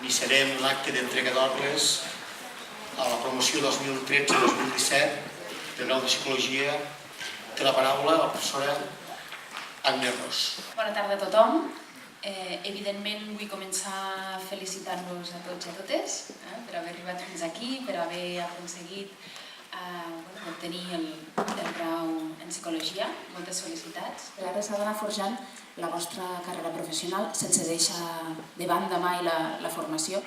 i serem l'acte d'entrega d'orles a la promoció 2013-2017 de grau de Psicologia. Té la paraula la professora Agnès Ros. Bona tarda a tothom. Evidentment vull començar felicitant-vos a tots i a totes per haver arribat fins aquí, per haver aconseguit obtenir el grau en Psicologia. Moltes felicitats. Ara s'ha d'anar forjant la vostra carrera professional sense deixar de banda mai la formació.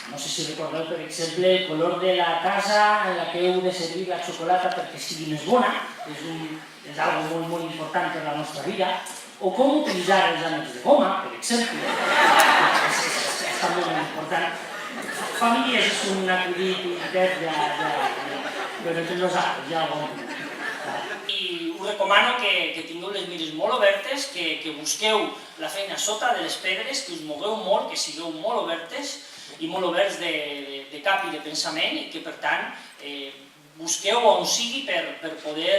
No sé si recordeu, per exemple, el color de la casa en la que heu de servir la xocolata perquè sigui més bona, és algo molt important per la nostra vida, o com utilitzar els anells de goma, per exemple, és també molt important. Famílies és un acudit però entre nosaltres ja ho hem dit. I us recomano que tingueu les mires molt obertes, que busqueu la feina sota de les pedres, que us mogueu molt, que sigueu molt obertes i molt oberts de cap i de pensament i que, per tant, busqueu on sigui per poder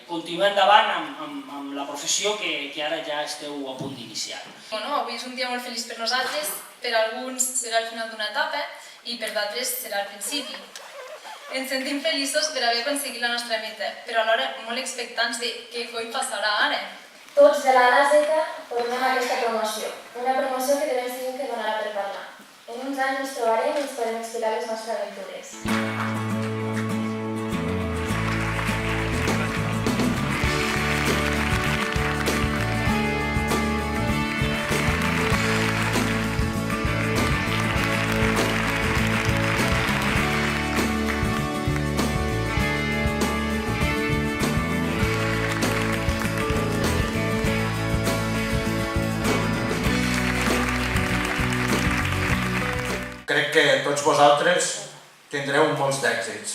continuar endavant amb la professió que ara ja esteu a punt d'iniciar. Avui és un dia molt feliç per nosaltres, per alguns serà el final d'una etapa i per d'altres serà el principi. Ens sentim feliços per haver aconseguit la nostra meta, però alhora molt expectants de què coi passarà ara. Tots de la DASECA formem aquesta promoció, una promoció que de ben segur que donarà per parlar. En uns anys ens trobarem i ens podem explicar les nostres aventures. Crec que tots vosaltres tindreu molts d'èxits.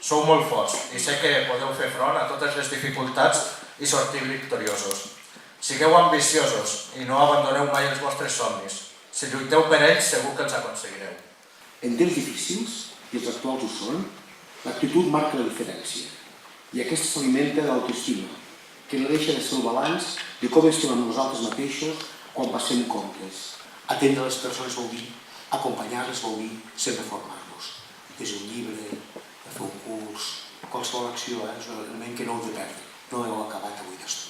Sou molt forts i sé que podeu fer front a totes les dificultats i sortir victoriosos. Sigueu ambiciosos i no abandoneu mai els vostres somnis. Si lluiteu per ells, segur que els aconseguireu. En temps difícils, i els actuals ho són, l'actitud marca la diferència. I aquesta s'alimenta de l'autoestima, que no deixa de ser el balanç de com estimem nosaltres mateixos quan passem comptes. Atendre les persones vol dir acompanyar-les, vol dir sempre formar-los. Des un llibre, fer un curs, qualsevol acció, és un element que no heu de perdre. No heu acabat avui d'estar.